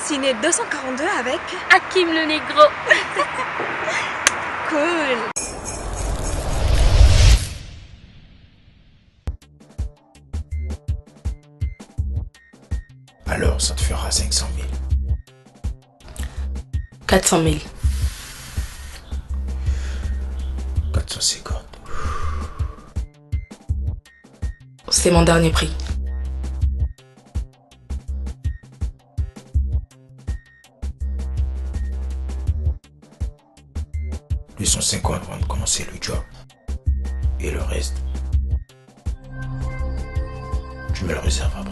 Ciné 242 avec Hakim le Négro. Cool. Alors, ça te fera 500 000. 400 000. 450. C'est mon dernier prix. Lui, son 50 avant de commencer le job. Et le reste, tu me le réserves après.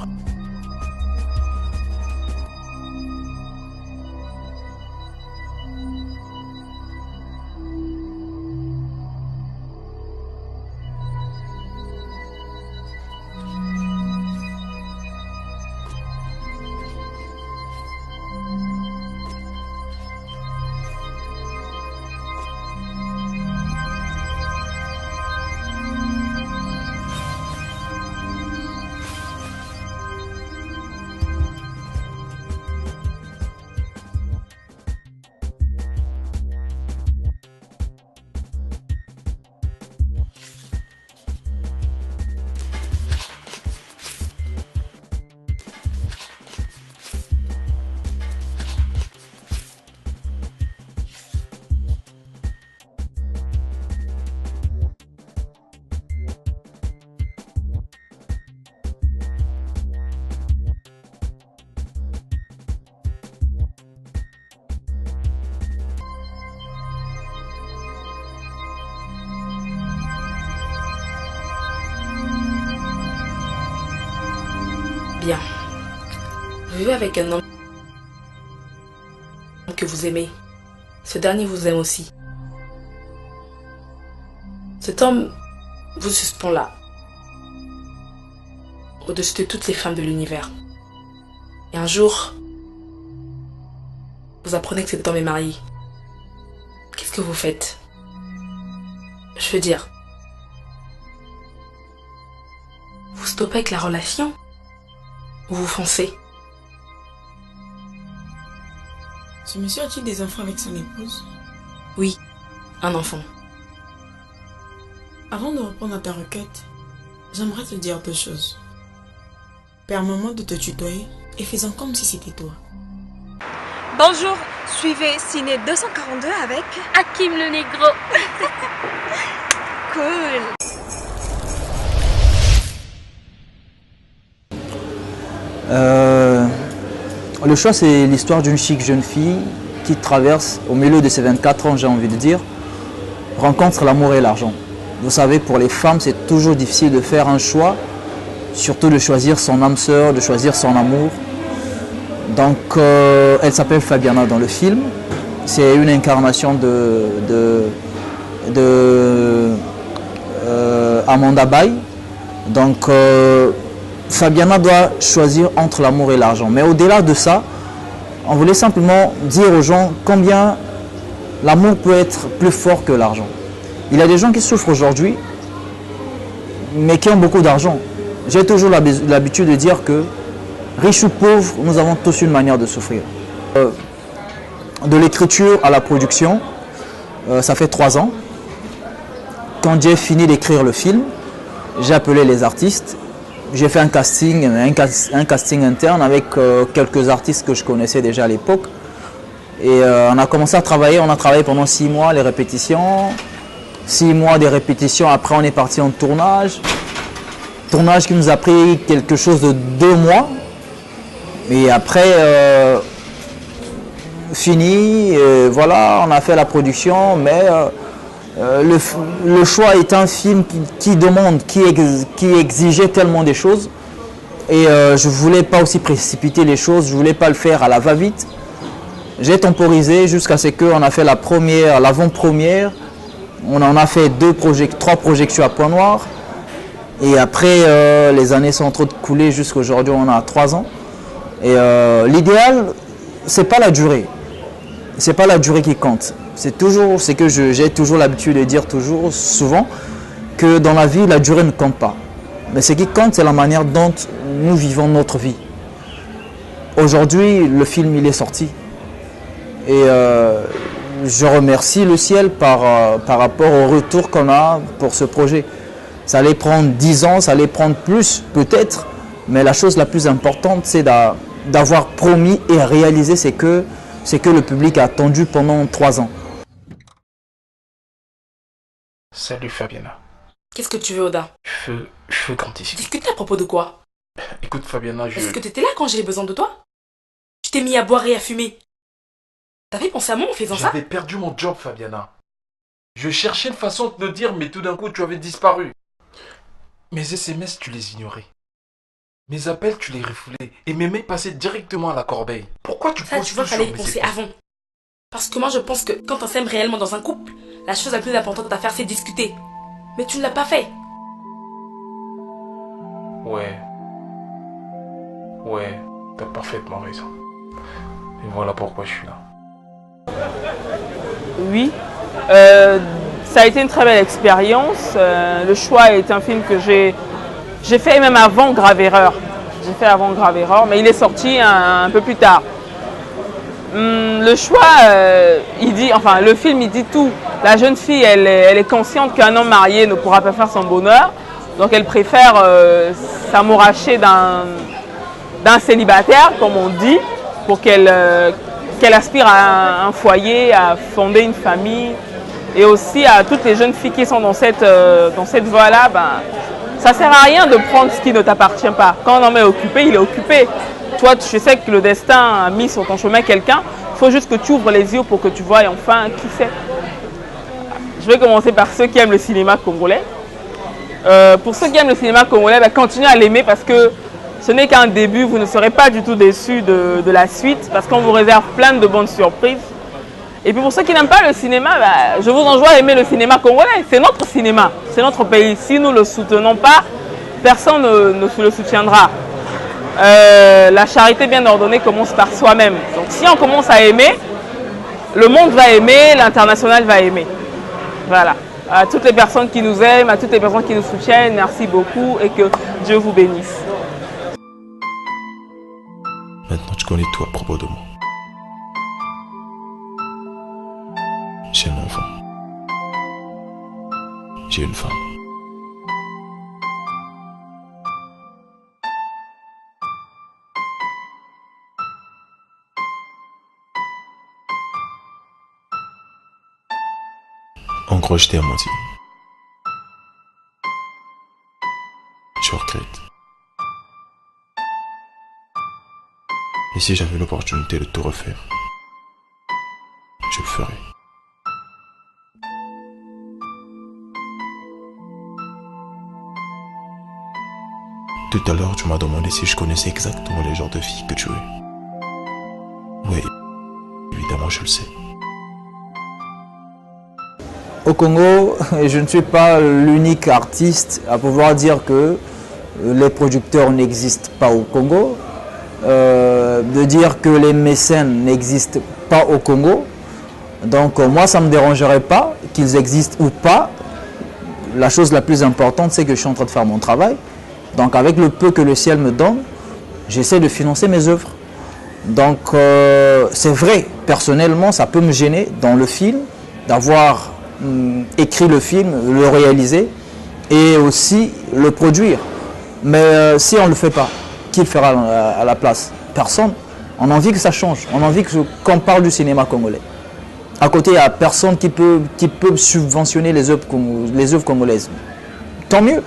Bien. Vous vivez avec un homme que vous aimez. Ce dernier vous aime aussi. Cet homme vous suspend là, au-dessus de toutes les femmes de l'univers. Et un jour, vous apprenez que cet homme est marié. Qu'est-ce que vous faites? Je veux dire, vous stoppez avec la relation ou vous foncez? Ce monsieur a-t-il des enfants avec son épouse? Oui, un enfant. Avant de répondre à ta requête, j'aimerais te dire deux choses. Permets-moi de te tutoyer et fais-en comme si c'était toi. Bonjour, suivez Ciné 242 avec Hakim le Négro. Cool. Le choix, c'est l'histoire d'une chic jeune fille qui traverse, au milieu de ses 24 ans, j'ai envie de dire, rencontre l'amour et l'argent. Vous savez, pour les femmes, c'est toujours difficile de faire un choix, surtout de choisir son âme sœur, de choisir son amour. Donc, elle s'appelle Fabiana dans le film. C'est une incarnation de Amanda Bay. Donc, Fabiana doit choisir entre l'amour et l'argent. Mais au-delà de ça, on voulait simplement dire aux gens combien l'amour peut être plus fort que l'argent. Il y a des gens qui souffrent aujourd'hui, mais qui ont beaucoup d'argent. J'ai toujours l'habitude de dire que, riches ou pauvres, nous avons tous une manière de souffrir. De l'écriture à la production, ça fait 3 ans. Quand j'ai fini d'écrire le film, j'ai appelé les artistes. J'ai fait un casting interne avec quelques artistes que je connaissais déjà à l'époque. Et on a commencé à travailler. On a travaillé pendant 6 mois, les répétitions. 6 mois des répétitions. Après, on est parti en tournage. Tournage qui nous a pris quelque chose de 2 mois. Et après, fini. Voilà, on a fait la production. Mais le choix est un film qui demande, qui exigeait tellement des choses. Et je ne voulais pas aussi précipiter les choses, je ne voulais pas le faire à la va-vite. J'ai temporisé jusqu'à ce qu'on a fait l'avant-première. On en a fait 3 projections à Point-Noir. Et après, les années sont en train de couler jusqu'à aujourd'hui, on a 3 ans. Et l'idéal, c'est pas la durée. C'est pas la durée qui compte. C'est que j'ai toujours l'habitude de dire souvent, que dans la vie, la durée ne compte pas. Mais ce qui compte, c'est la manière dont nous vivons notre vie. aujourd'hui, le film il est sorti. Et je remercie le ciel par rapport au retour qu'on a pour ce projet. Ça allait prendre 10 ans, ça allait prendre plus peut-être, mais la chose la plus importante, c'est d'avoir promis et réalisé ce que le public a attendu pendant 3 ans. Salut Fabiana. Qu'est-ce que tu veux, Oda? Je veux grandir. Discuter à propos de quoi? Écoute Fabiana, Est-ce que t'étais là quand j'ai besoin de toi? Tu t'es mis à boire et à fumer. T'avais pensé à moi en faisant ça? J'avais perdu mon job, Fabiana. Je cherchais une façon de te le dire, mais tout d'un coup, tu avais disparu. Mes SMS, tu les ignorais. Mes appels, tu les refoulais. Et mes mails passaient directement à la corbeille. Pourquoi tu Ça, poses tu vois, tout fallait sur y mes penser épaules? avant. Parce que moi, je pense que quand on s'aime réellement dans un couple, la chose la plus importante à faire, c'est discuter. Mais tu ne l'as pas fait. Ouais, t'as parfaitement raison. Et voilà pourquoi je suis là. Oui, ça a été une très belle expérience. Le choix est un film que j'ai fait même avant Grave Erreur. J'ai fait avant Grave Erreur, mais il est sorti un peu plus tard. Le choix, le film, il dit tout. La jeune fille, elle est consciente qu'un homme marié ne pourra pas faire son bonheur. Donc elle préfère s'amouracher d'un célibataire, comme on dit, pour qu'elle aspire à un foyer, à fonder une famille. Et aussi à toutes les jeunes filles qui sont dans cette voie-là, ça ne sert à rien de prendre ce qui ne t'appartient pas. Quand un homme est occupé, il est occupé. Toi, je sais que le destin a mis sur ton chemin quelqu'un. Il faut juste que tu ouvres les yeux pour que tu vois enfin qui c'est. Je vais commencer par ceux qui aiment le cinéma congolais. Pour ceux qui aiment le cinéma congolais, continuez à l'aimer parce que ce n'est qu'un début. Vous ne serez pas du tout déçus de la suite parce qu'on vous réserve plein de bonnes surprises. Et puis pour ceux qui n'aiment pas le cinéma, je vous enjoins à aimer le cinéma congolais. C'est notre cinéma, c'est notre pays. Si nous ne le soutenons pas, personne ne le soutiendra. La charité bien ordonnée commence par soi-même. Donc si on commence à aimer, le monde va aimer, l'international va aimer. Voilà. À toutes les personnes qui nous aiment, à toutes les personnes qui nous soutiennent, merci beaucoup et que Dieu vous bénisse. Maintenant, tu connais tout à propos de moi. J'ai un enfant. J'ai une femme. En gros, je t'ai menti. Je regrette. Et si j'avais l'opportunité de tout refaire, je le ferais. Tout à l'heure, tu m'as demandé si je connaissais exactement les genres de filles que tu es. Oui, évidemment, je le sais. Au Congo, je ne suis pas l'unique artiste à pouvoir dire que les producteurs n'existent pas au Congo, de dire que les mécènes n'existent pas au Congo. Donc moi, ça ne me dérangerait pas qu'ils existent ou pas. La chose la plus importante, c'est que je suis en train de faire mon travail. Donc avec le peu que le ciel me donne, j'essaie de financer mes œuvres. Donc c'est vrai, personnellement, ça peut me gêner dans le film d'avoir écrit le film, le réaliser et aussi le produire. Mais si on ne le fait pas, qui le fera à la place? Personne. On a envie que ça change. On a envie qu'on parle du cinéma congolais. À côté, il n'y a personne qui peut subventionner les œuvres congolaises. Tant mieux.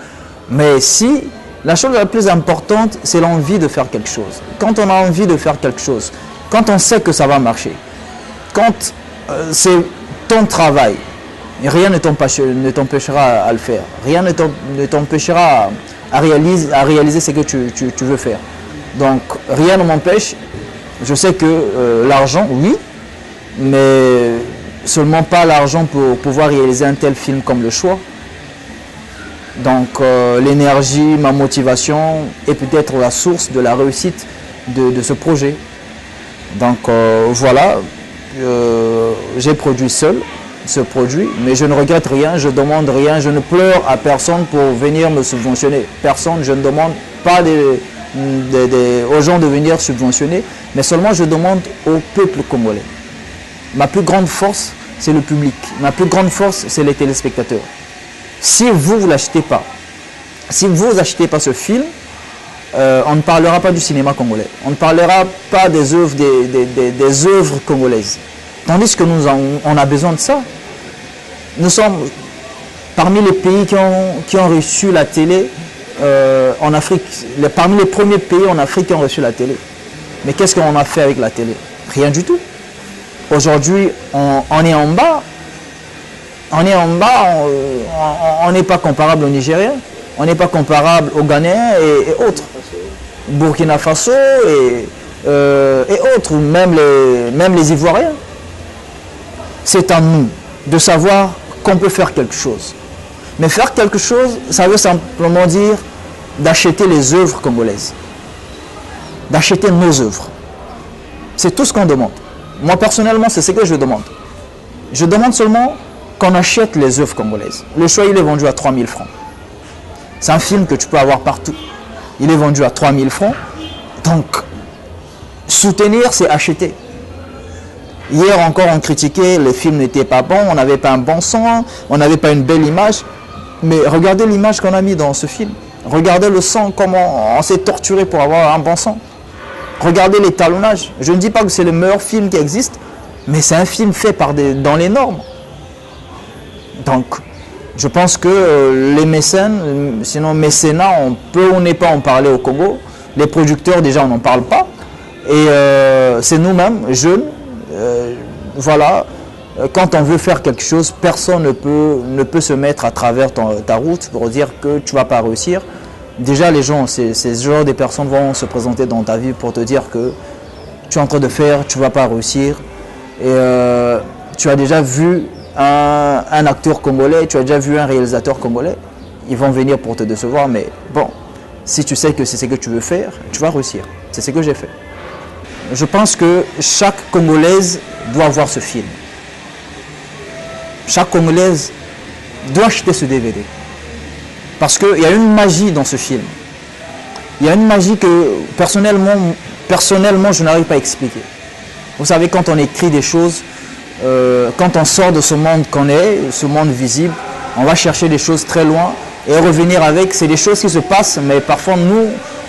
Mais si, la chose la plus importante, c'est l'envie de faire quelque chose. Quand on a envie de faire quelque chose, quand on sait que ça va marcher, quand c'est ton travail, rien ne t'empêchera à le faire. Rien ne t'empêchera à réaliser ce que tu veux faire. Donc, rien ne m'empêche. Je sais que l'argent, oui, mais seulement pas l'argent pour pouvoir réaliser un tel film comme Le Choix. Donc, l'énergie, ma motivation est peut-être la source de la réussite de ce projet. Donc, voilà, j'ai produit seul ce produit, mais je ne regrette rien, je ne demande rien, je ne pleure à personne pour venir me subventionner. Personne, je ne demande pas aux gens de venir subventionner, mais seulement je demande au peuple congolais. Ma plus grande force, c'est le public. Ma plus grande force, c'est les téléspectateurs. Si vous ne l'achetez pas, si vous n'achetez pas ce film, on ne parlera pas du cinéma congolais. On ne parlera pas des œuvres, des œuvres congolaises. Tandis que on a besoin de ça. Nous sommes parmi les pays qui ont reçu la télé en Afrique. Parmi les premiers pays en Afrique qui ont reçu la télé. Mais qu'est-ce qu'on a fait avec la télé? Rien du tout. Aujourd'hui, on est en bas. On est en bas, on n'est pas comparable aux Nigériens, on n'est pas comparable aux Ghanéens et autres. Burkina Faso et autres, même les Ivoiriens. C'est à nous de savoir qu'on peut faire quelque chose. Mais faire quelque chose, ça veut simplement dire d'acheter les œuvres congolaises. D'acheter nos œuvres. C'est tout ce qu'on demande. Moi, personnellement, c'est ce que je demande. Je demande seulement qu'on achète les œuvres congolaises. Le choix, il est vendu à 3000 francs. C'est un film que tu peux avoir partout. Il est vendu à 3000 francs. Donc, soutenir, c'est acheter. Hier encore, on critiquait, le film n'était pas bon, on n'avait pas un bon son, on n'avait pas une belle image. Mais regardez l'image qu'on a mis dans ce film. Regardez le son, comment on s'est torturé pour avoir un bon son. Regardez l'étalonnage. Je ne dis pas que c'est le meilleur film qui existe, mais c'est un film fait dans les normes. Donc, je pense que les mécènes, sinon mécénat, on peut ou n'est pas en parler au Congo. Les producteurs, déjà, on n'en parle pas. Et c'est nous-mêmes, jeunes, voilà, quand on veut faire quelque chose, personne ne peut se mettre à travers ta route pour dire que tu ne vas pas réussir. Déjà, les gens, ces genres de personnes vont se présenter dans ta vie pour te dire que tu es en train de faire, tu ne vas pas réussir. Et tu as déjà vu un acteur congolais, tu as déjà vu un réalisateur congolais, ils vont venir pour te décevoir, mais bon, si tu sais que c'est ce que tu veux faire, tu vas réussir. C'est ce que j'ai fait. Je pense que chaque Congolaise doit voir ce film. Chaque Congolaise doit acheter ce DVD. Parce qu'il y a une magie dans ce film. Il y a une magie que personnellement je n'arrive pas à expliquer. Vous savez, quand on écrit des choses, quand on sort de ce monde qu'on est, ce monde visible, on va chercher des choses très loin et revenir avec. C'est des choses qui se passent, mais parfois nous,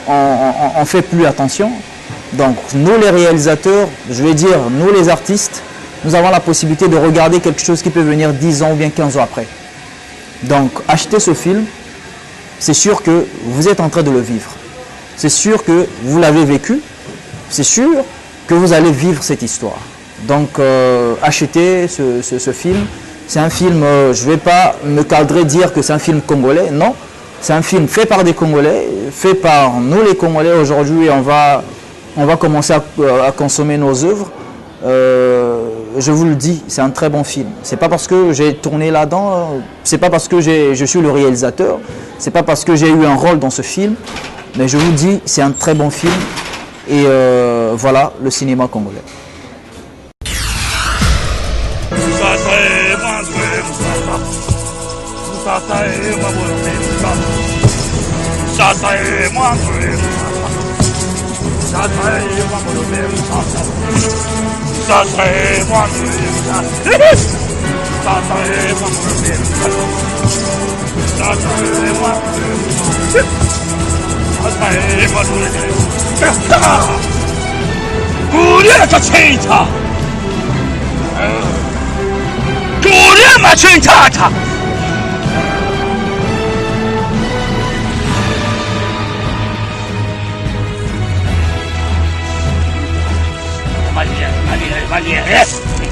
on ne fait plus attention. Donc nous les réalisateurs, je vais dire nous les artistes, nous avons la possibilité de regarder quelque chose qui peut venir 10 ans ou bien 15 ans après. Donc achetez ce film, c'est sûr que vous êtes en train de le vivre. C'est sûr que vous l'avez vécu, c'est sûr que vous allez vivre cette histoire. Donc achetez ce film. C'est un film, je ne vais pas me cadrer dire que c'est un film congolais, non. C'est un film fait par des Congolais, fait par nous les Congolais aujourd'hui. On va commencer à consommer nos œuvres. Je vous le dis, c'est un très bon film. C'est pas parce que j'ai tourné là-dedans, c'est pas parce que je suis le réalisateur, c'est pas parce que j'ai eu un rôle dans ce film, mais je vous dis, c'est un très bon film. Et voilà le cinéma congolais. Valiente.